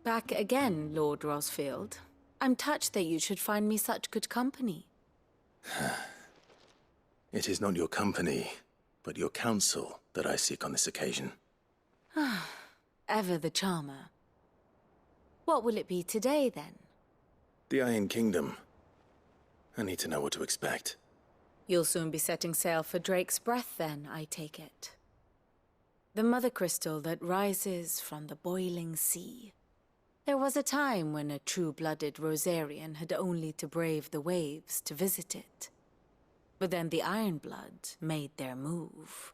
Back again, Lord Rosfield. I'm touched that you should find me such good company. It is not your company, but your counsel that I seek on this occasion. Ever the charmer. What will it be today, then? The Iron Kingdom. I need to know what to expect. You'll soon be setting sail for Drake's Breath, then, I take it. The mother crystal that rises from the boiling sea. There was a time when a true-blooded Rosarian had only to brave the waves to visit it. But then the Ironblood made their move.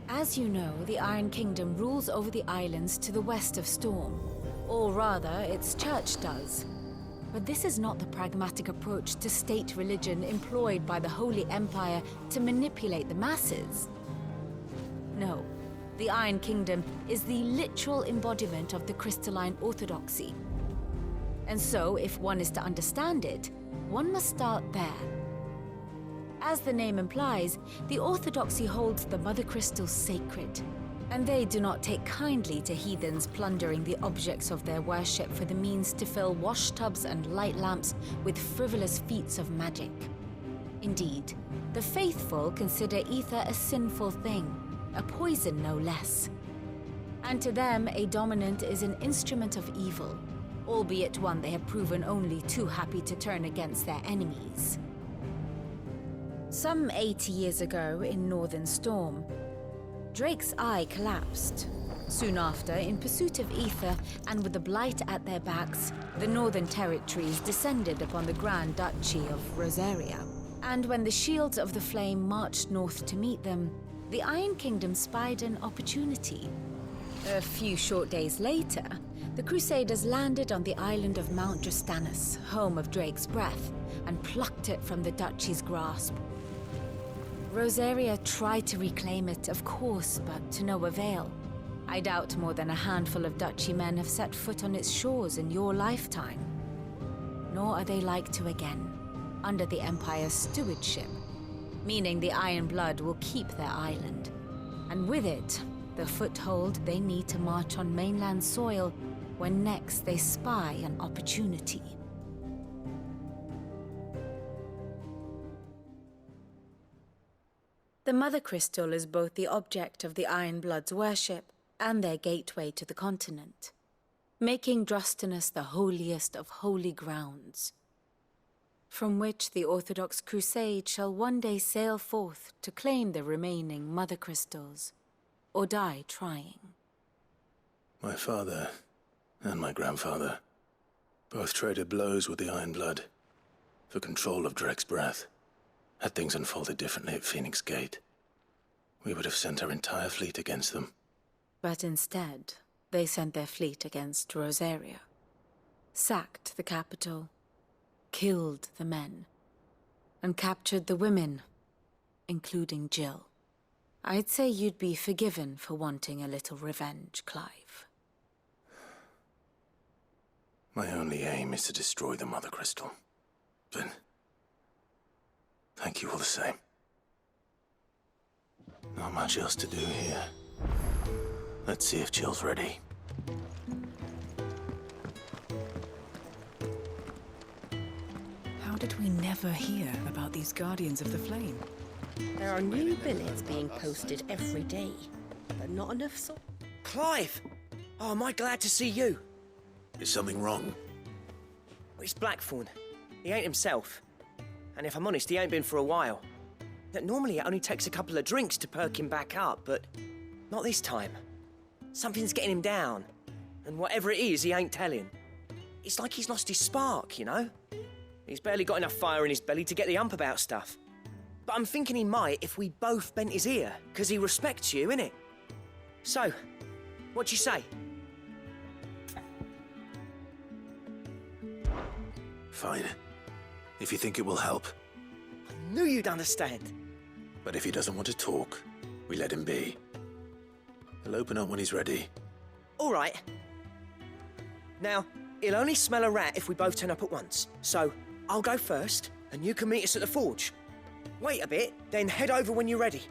As you know, the Iron Kingdom rules over the islands to the west of Storm. Or rather, its church does. But this is not the pragmatic approach to state religion employed by the Holy Empire to manipulate the masses. No, the Iron Kingdom is the literal embodiment of the crystalline orthodoxy. And so, if one is to understand it, one must start there. As the name implies, the orthodoxy holds the mother crystals sacred, and they do not take kindly to heathens plundering the objects of their worship for the means to fill washtubs and light lamps with frivolous feats of magic. Indeed, the faithful consider ether a sinful thing, a poison no less. And to them, a dominant is an instrument of evil, albeit one they have proven only too happy to turn against their enemies. Some 80 years ago in Northern Storm, Drake's eye collapsed. Soon after, in pursuit of ether and with the blight at their backs, the Northern Territories descended upon the Grand Duchy of Rosaria. And when the Shields of the Flame marched north to meet them, the Iron Kingdom spied an opportunity. A few short days later, the Crusaders landed on the island of Mount Justanus, home of Drake's Breath, and plucked it from the Duchy's grasp. Rosaria tried to reclaim it, of course, but to no avail. I doubt more than a handful of Duchy men have set foot on its shores in your lifetime. Nor are they like to again, under the Empire's stewardship, meaning the Iron Blood will keep their island, and with it, the foothold they need to march on mainland soil when next they spy an opportunity. The Mother Crystal is both the object of the Iron Blood's worship and their gateway to the continent, making Drostanus the holiest of holy grounds, from which the Orthodox Crusade shall one day sail forth to claim the remaining Mother Crystals, or die trying. My father and my grandfather both traded blows with the Iron Blood for control of Drake's Breath. Had things unfolded differently at Phoenix Gate, we would have sent our entire fleet against them. But instead, they sent their fleet against Rosaria, sacked the capital, killed the men, and captured the women, including Jill. I'd say you'd be forgiven for wanting a little revenge, Clive. My only aim is to destroy the Mother Crystal, but thank you all the same. Not much else to do here. Let's see if Jill's ready. How did we never hear about these Guardians of the Flame? There are new billets being posted every day, but not enough Clive! Oh, am I glad to see you? Is something wrong? It's Blackthorn. He ain't himself. And if I'm honest, he ain't been for a while. Normally it only takes a couple of drinks to perk him back up, but not this time. Something's getting him down. And whatever it is, he ain't telling. It's like he's lost his spark, you know? He's barely got enough fire in his belly to get the ump about stuff. But I'm thinking he might if we both bent his ear, because he respects you, innit? So, what you say? Fine. If you think it will help. I knew you'd understand. But if he doesn't want to talk, we let him be. He'll open up when he's ready. All right. Now, he'll only smell a rat if we both turn up at once. So, I'll go first, and you can meet us at the forge. Wait a bit, then head over when you're ready.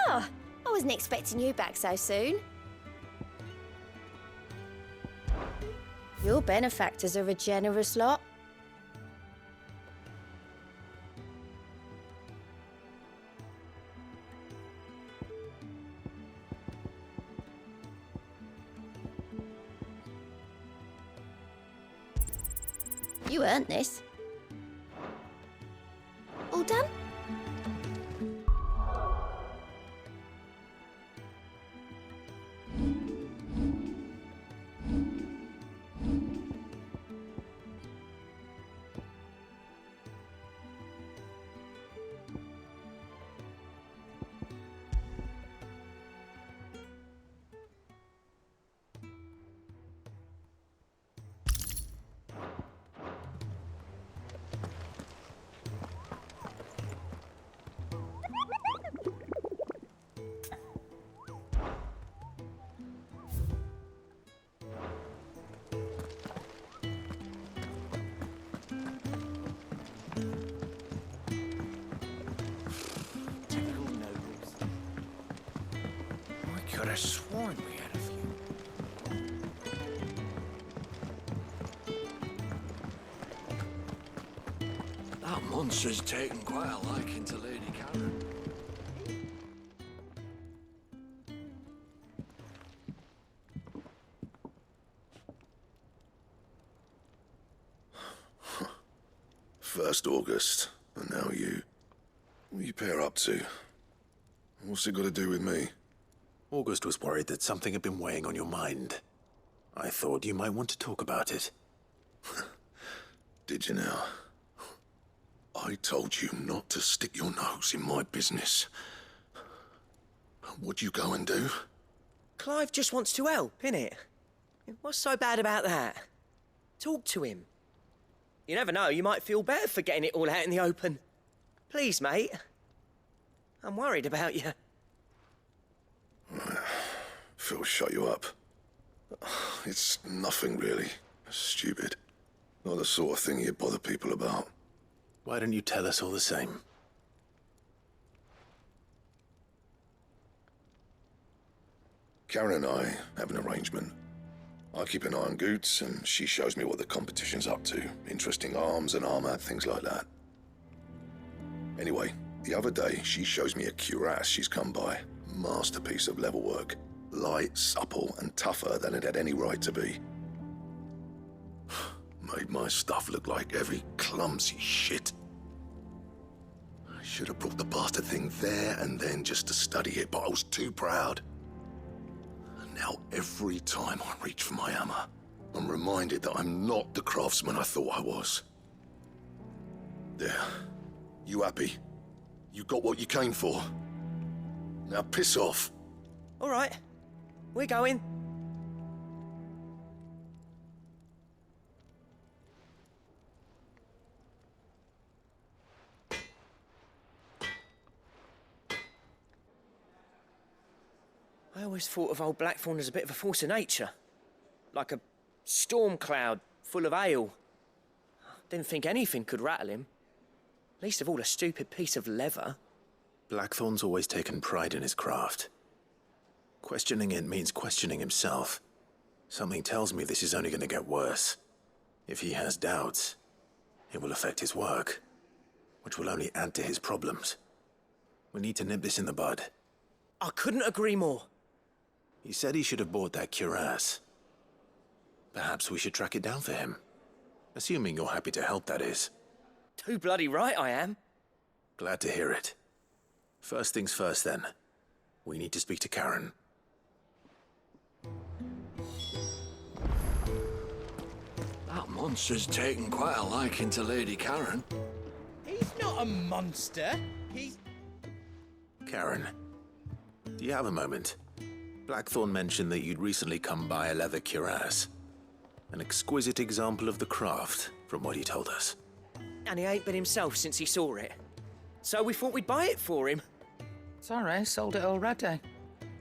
Oh, I wasn't expecting you back so soon. Your benefactors are a generous lot. You earned this. All done? I could have sworn we had a few. That monster's taken quite a liking to Lady Karen. First August, and now you. What are you pair up to? What's it got to do with me? August was worried that something had been weighing on your mind. I thought you might want to talk about it. Did you now? I told you not to stick your nose in my business. What'd you go and do? Clive just wants to help, innit? What's so bad about that? Talk to him. You never know, you might feel better for getting it all out in the open. Please, mate. I'm worried about you. Phil shut you up. It's nothing really. Stupid. Not the sort of thing you bother people about. Why don't you tell us all the same? Karen and I have an arrangement. I keep an eye on Goots, and she shows me what the competition's up to. Interesting arms and armor, things like that. Anyway, the other day, she shows me a cuirass she's come by. Masterpiece of level work. Light, supple, and tougher than it had any right to be. Made my stuff look like heavy, clumsy shit. I should have brought the bastard thing there and then just to study it, but I was too proud. And now every time I reach for my hammer, I'm reminded that I'm not the craftsman I thought I was. There. You happy? You got what you came for? Now piss off. All right, we're going. I always thought of old Blackthorn as a bit of a force of nature. Like a storm cloud full of hail. Didn't think anything could rattle him. Least of all a stupid piece of leather. Blackthorn's always taken pride in his craft. Questioning it means questioning himself. Something tells me this is only going to get worse. If he has doubts, it will affect his work, which will only add to his problems. We need to nip this in the bud. I couldn't agree more. He said he should have bought that cuirass. Perhaps we should track it down for him. Assuming you're happy to help, that is. Too bloody right I am. Glad to hear it. First things first, then. We need to speak to Karen. That monster's taken quite a liking to Lady Karen. He's not a monster. He's... Karen, do you have a moment? Blackthorn mentioned that you'd recently come by a leather cuirass. An exquisite example of the craft, from what he told us. And he ain't been himself since he saw it. So we thought we'd buy it for him. Sorry, sold it already.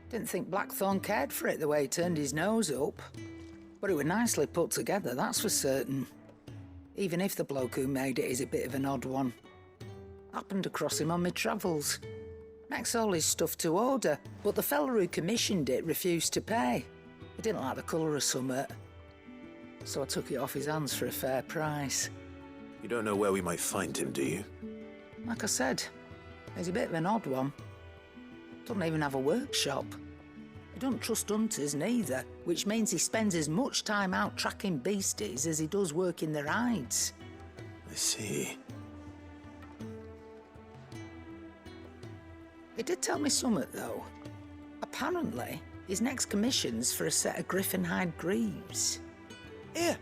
Didn't think Blackthorn cared for it the way he turned his nose up. But it was nicely put together, that's for certain. Even if the bloke who made it is a bit of an odd one. Happened across him on my travels. Makes all his stuff to order, but the fella who commissioned it refused to pay. He didn't like the colour of summit. So I took it off his hands for a fair price. You don't know where we might find him, do you? Like I said, he's a bit of an odd one. Doesn't even have a workshop. He doesn't trust hunters neither, which means he spends as much time out tracking beasties as he does working their hides. I see. He did tell me something, though. Apparently, his next commission's for a set of griffon hide greaves. Here,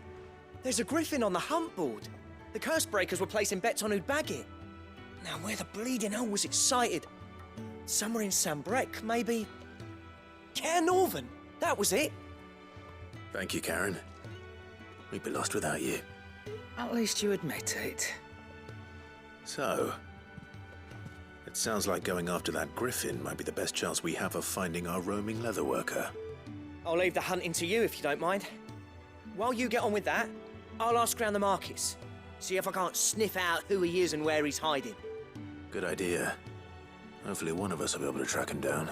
there's a griffin on the hunt board. The curse breakers were placing bets on who'd bag it. Now, where the bleeding hell was it sighted? Somewhere in Sambrec, maybe. Care Northern, that was it. Thank you, Karen. We'd be lost without you. At least you admit it. So, it sounds like going after that griffin might be the best chance we have of finding our roaming leatherworker. I'll leave the hunting to you if you don't mind. While you get on with that, I'll ask round the markets. See if I can't sniff out who he is and where he's hiding. Good idea. Hopefully one of us will be able to track him down.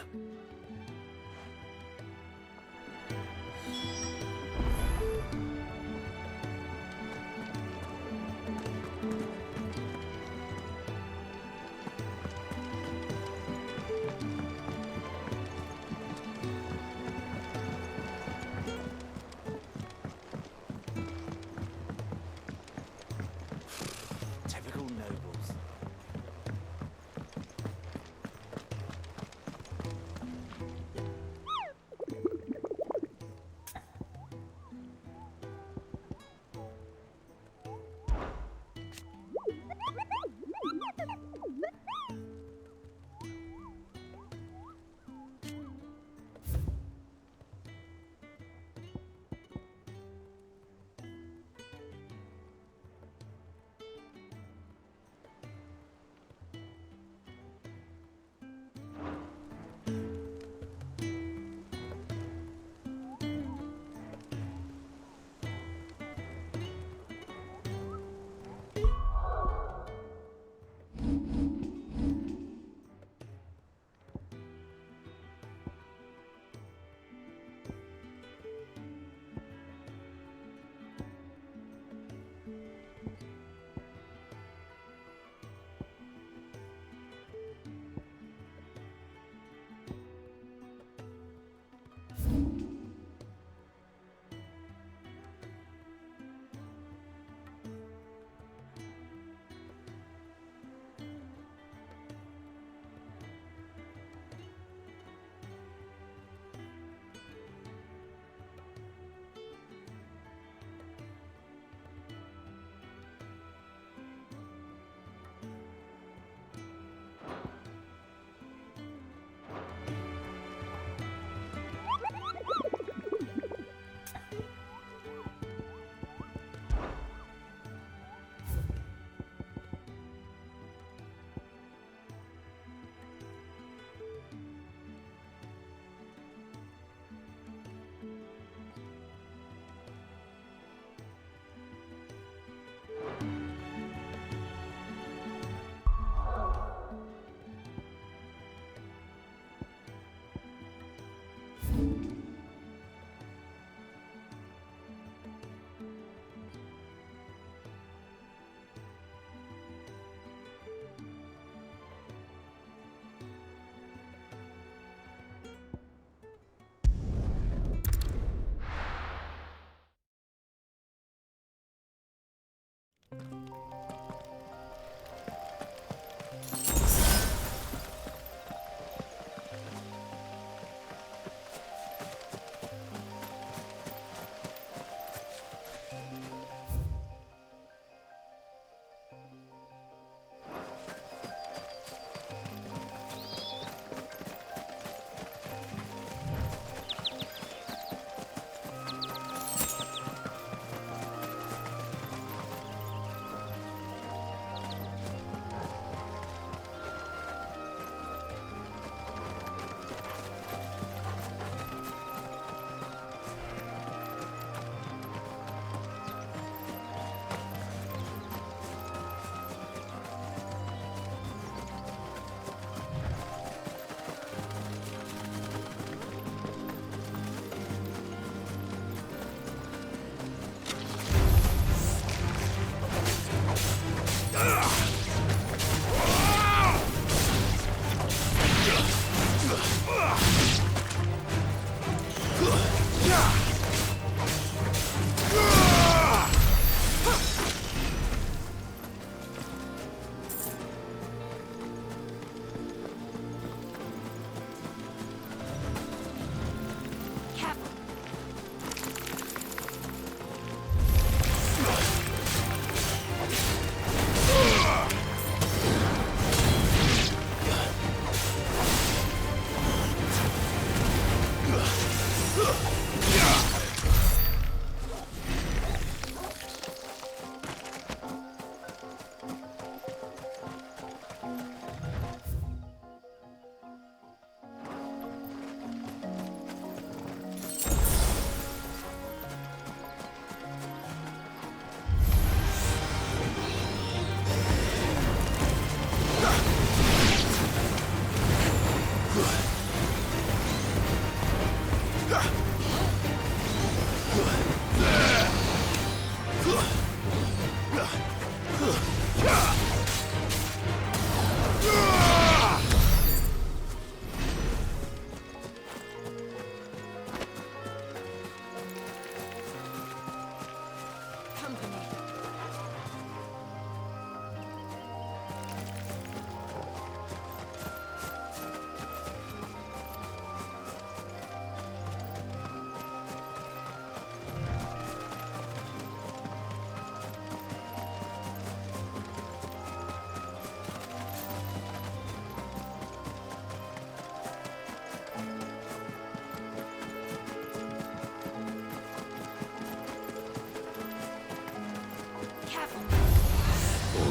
Typical nobles.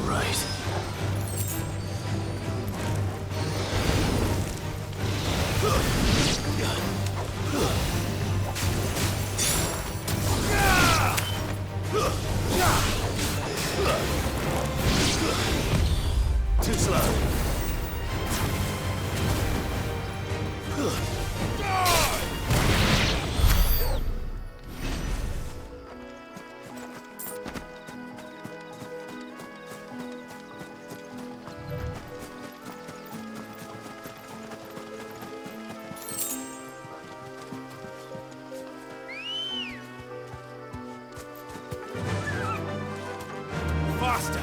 right. Too slow. Faster!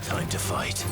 Time to fight.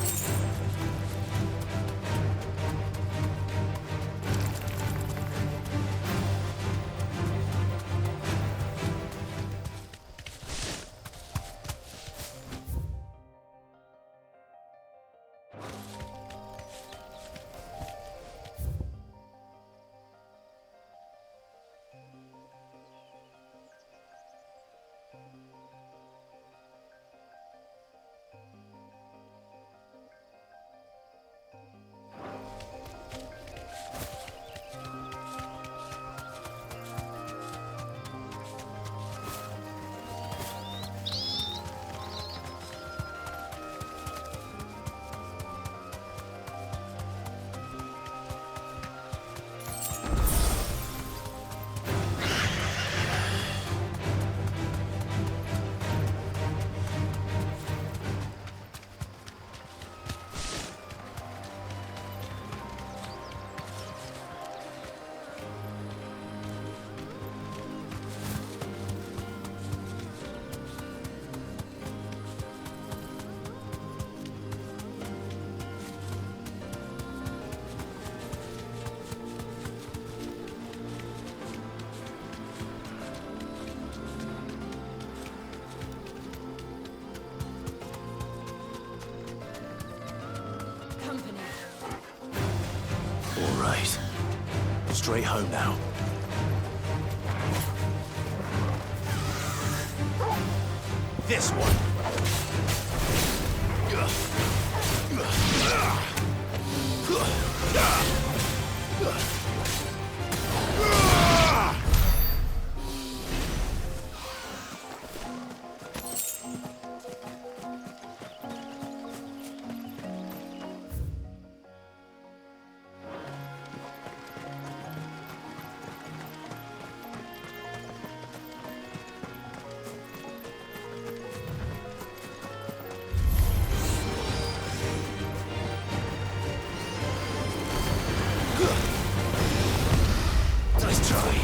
All right. Straight home now. This one! Nice try.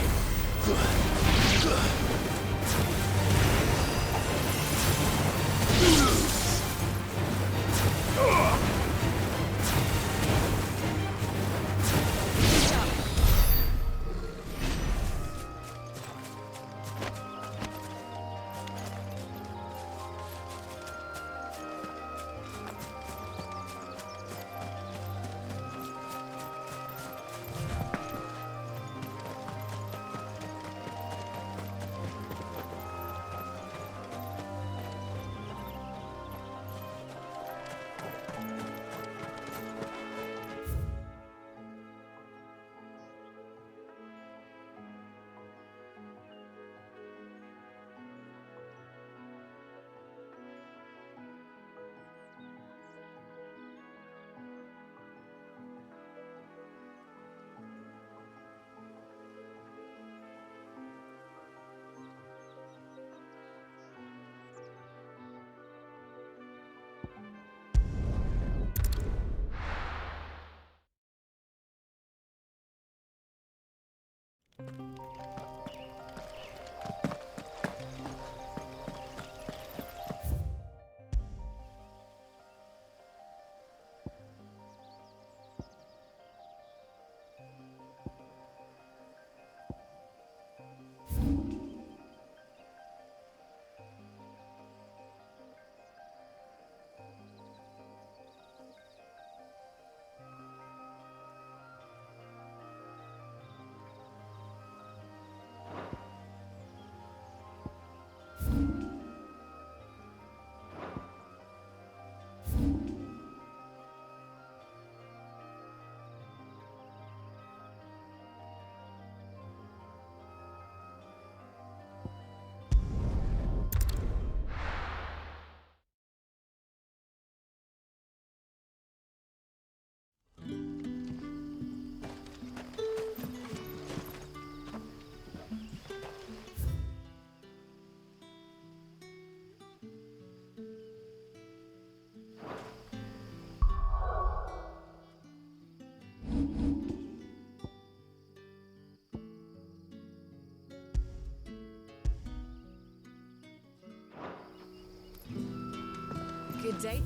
Date?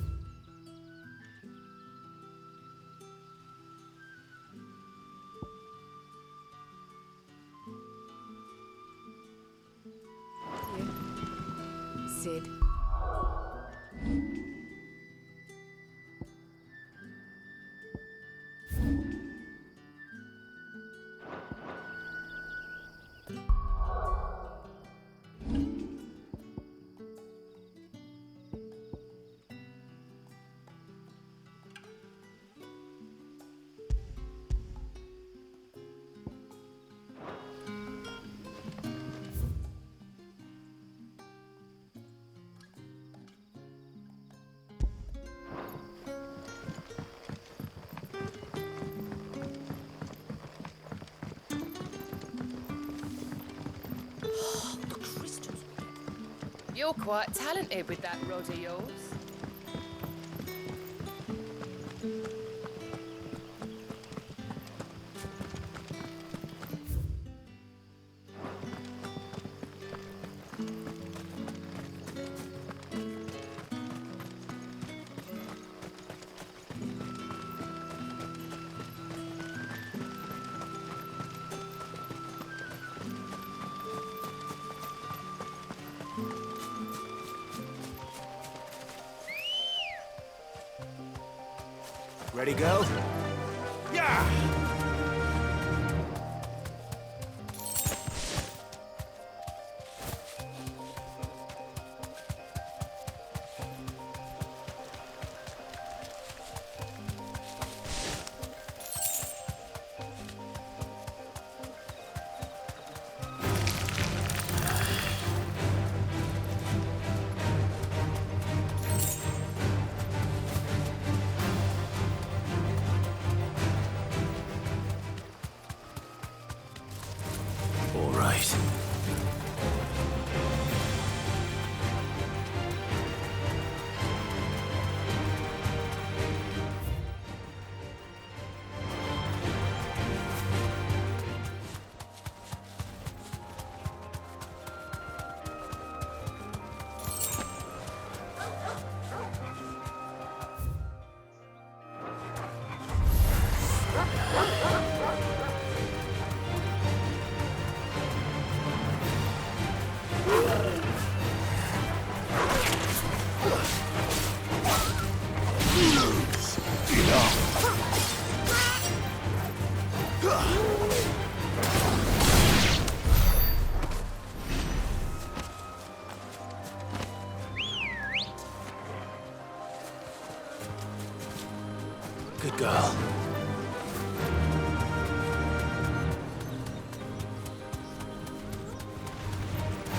Sid. You're quite talented with that rod of yours. Ready, go? Yeah! All right. Good girl.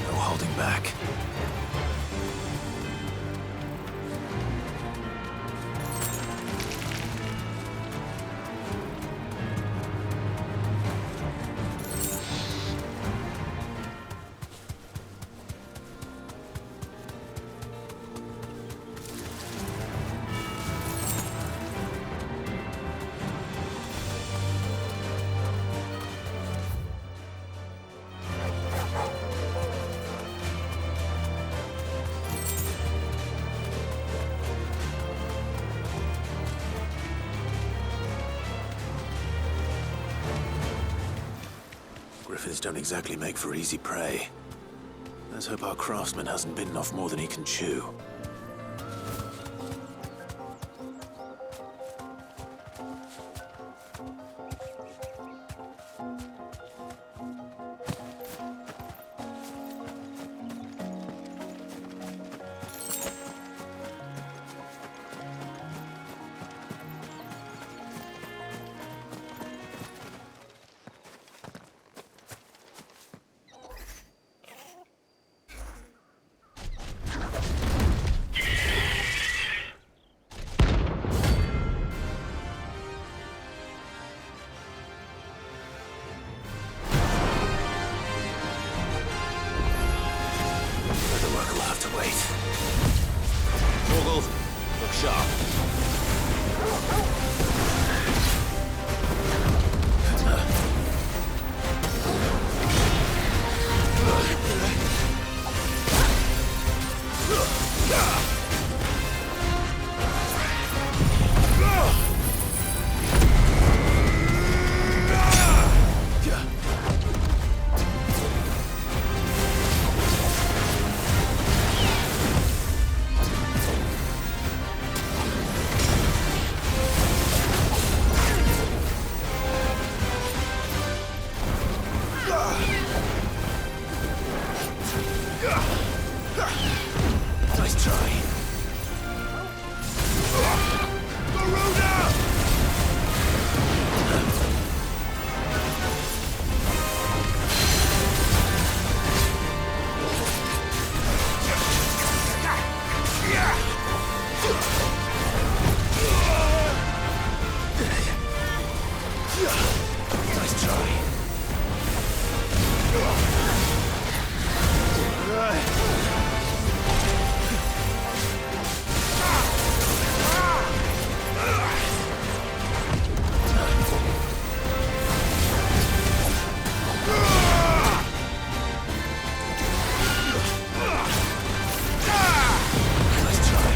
No holding back. Griffins don't exactly make for easy prey. Let's hope our craftsman hasn't bitten off more than he can chew. Look sharp. try. Nice try. Nice try.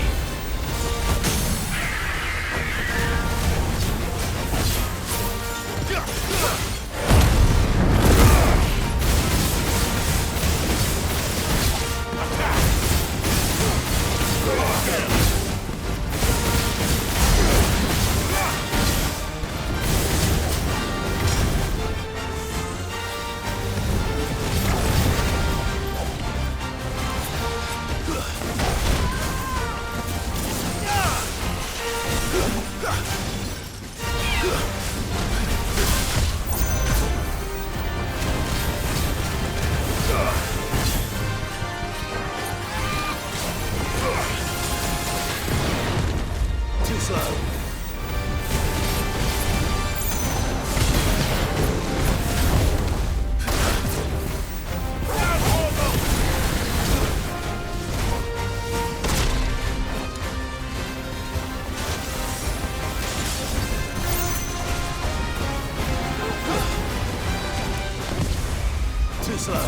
Too slow. Too slow.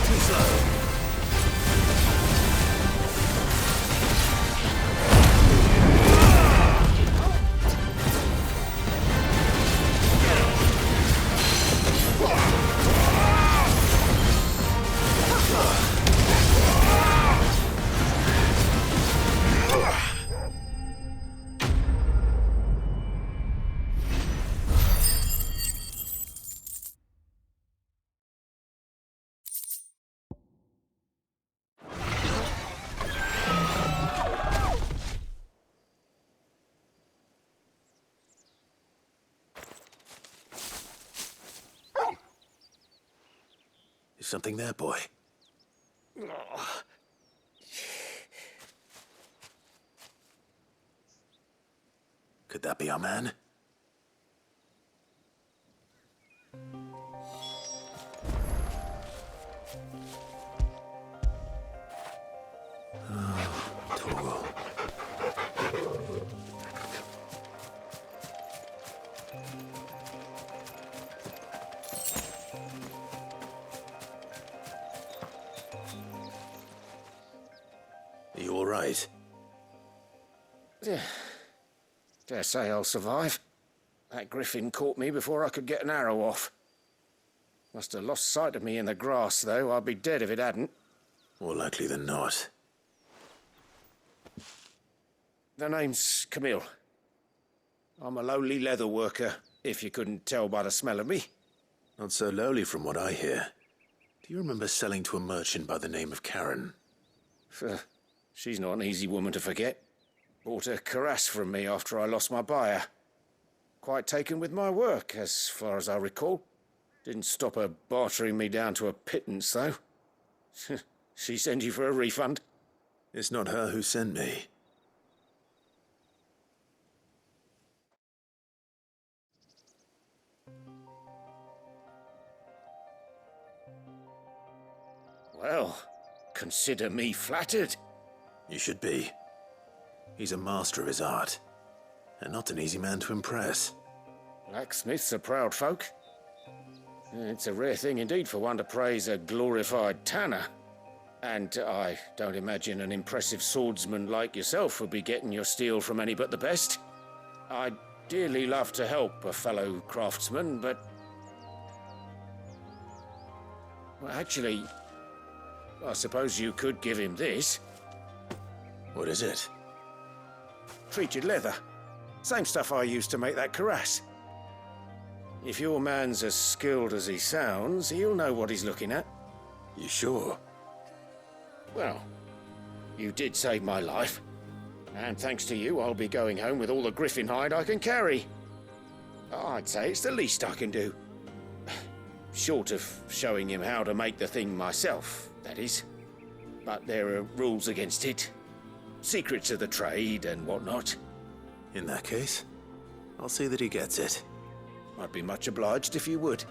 Too slow. Is something there, boy? Could that be our man? Oh, Torgal. Are you all right? Dare say I'll survive. That griffin caught me before I could get an arrow off. Must have lost sight of me in the grass, though. I'd be dead if it hadn't. More likely than not. The name's Camille. I'm a lowly leather worker, if you couldn't tell by the smell of me. Not so lowly from what I hear. Do you remember selling to a merchant by the name of Karen? She's not an easy woman to forget. Bought a cuirass from me after I lost my buyer. Quite taken with my work, as far as I recall. Didn't stop her bartering me down to a pittance, though. She sent you for a refund? It's not her who sent me. Well, consider me flattered. You should be. He's a master of his art, and not an easy man to impress. Blacksmiths are proud folk. It's a rare thing indeed for one to praise a glorified tanner. And I don't imagine an impressive swordsman like yourself would be getting your steel from any but the best. I'd dearly love to help a fellow craftsman, but... Well, actually, I suppose you could give him this. What is it? Treated leather. Same stuff I used to make that cuirass. If your man's as skilled as he sounds, he'll know what he's looking at. You sure? Well, you did save my life. And thanks to you, I'll be going home with all the griffin hide I can carry. I'd say it's the least I can do. Short of showing him how to make the thing myself, that is. But there are rules against it. Secrets of the trade and whatnot. In that case, I'll see that he gets it. I'd be much obliged if you would.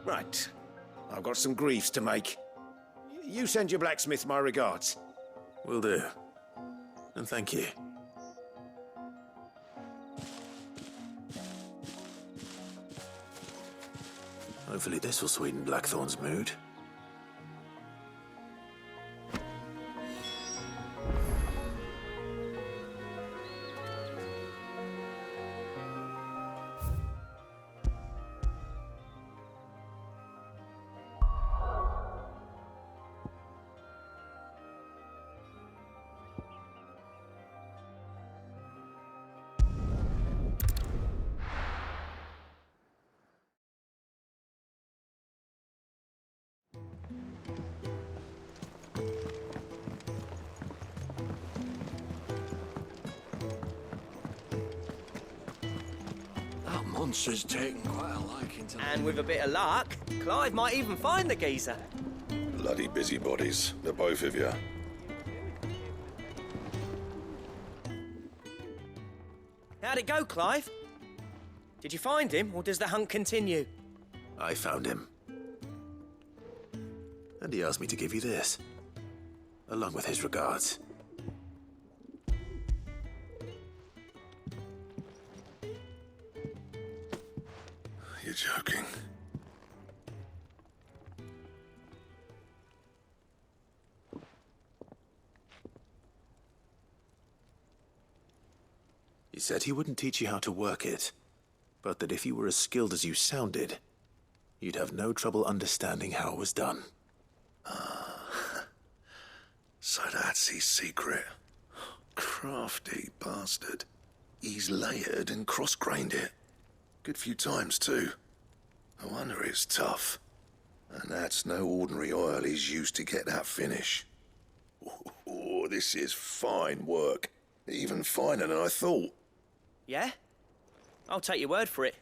Right. I've got some greaves to make. You send your blacksmith my regards. Will do. And thank you. Hopefully this will sweeten Blackthorn's mood. Monster's taken quite a liking to... And with a bit of luck, Clive might even find the geezer. Bloody busybodies, the both of you. How'd it go, Clive? Did you find him, or does the hunt continue? I found him. And he asked me to give you this, along with his regards. You're joking. He said he wouldn't teach you how to work it, but that if you were as skilled as you sounded, you'd have no trouble understanding how it was done. So that's his secret. Crafty bastard. He's layered and cross-grained it. Good few times, too. No wonder it's tough. And that's no ordinary oil he's used to get that finish. Oh, this is fine work. Even finer than I thought. Yeah? I'll take your word for it.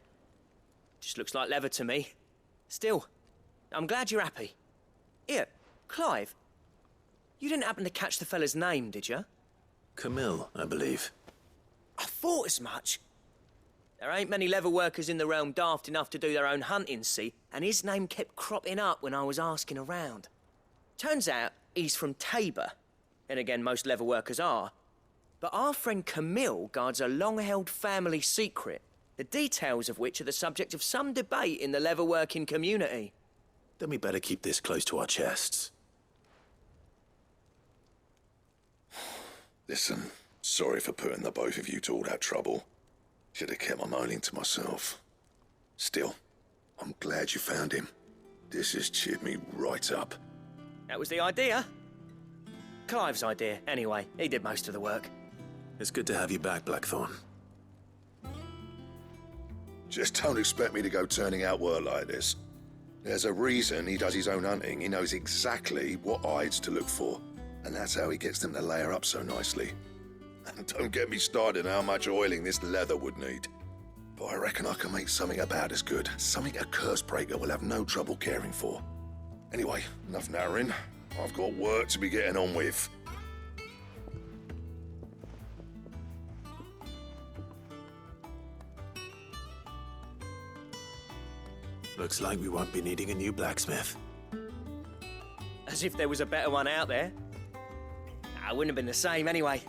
Just looks like leather to me. Still, I'm glad you're happy. Here, Clive. You didn't happen to catch the fella's name, did you? Camille, I believe. I thought as much. There ain't many leather workers in the realm daft enough to do their own hunting, see? And his name kept cropping up when I was asking around. Turns out he's from Tabor. And again, most leather workers are. But our friend Camille guards a long-held family secret, the details of which are the subject of some debate in the leather-working community. Then we better keep this close to our chests. Listen, sorry for putting the both of you to all that trouble. Should have kept my moaning to myself. Still, I'm glad you found him. This has cheered me right up. That was the idea. Clive's idea, anyway. He did most of the work. It's good to have you back, Blackthorn. Just don't expect me to go turning out work like this. There's a reason he does his own hunting. He knows exactly what hides to look for. And that's how he gets them to layer up so nicely. And don't get me started on how much oiling this leather would need. But I reckon I can make something about as good. Something a Cursebreaker will have no trouble caring for. Anyway, enough narrowing. I've got work to be getting on with. Looks like we won't be needing a new blacksmith. As if there was a better one out there. Nah, it wouldn't have been the same anyway.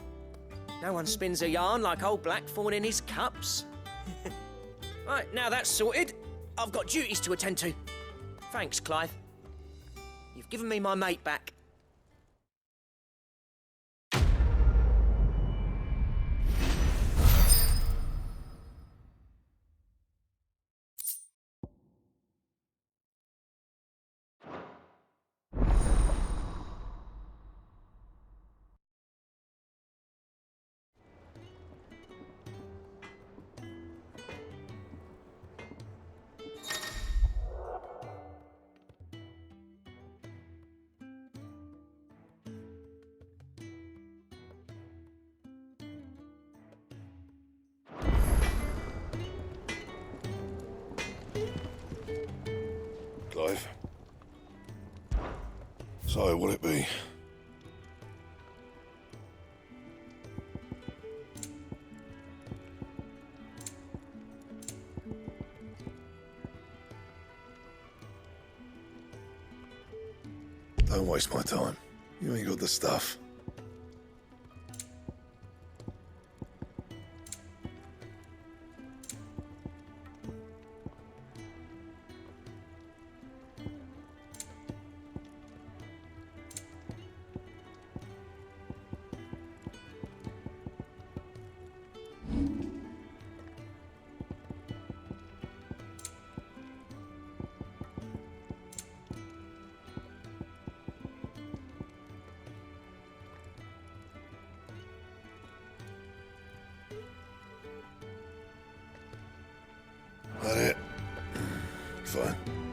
No one spins a yarn like old Blackthorn in his cups. Right, now that's sorted, I've got duties to attend to. Thanks, Clive. You've given me my mate back. Clive. So, will it be? Don't waste my time. You ain't got the stuff. That it? Fine.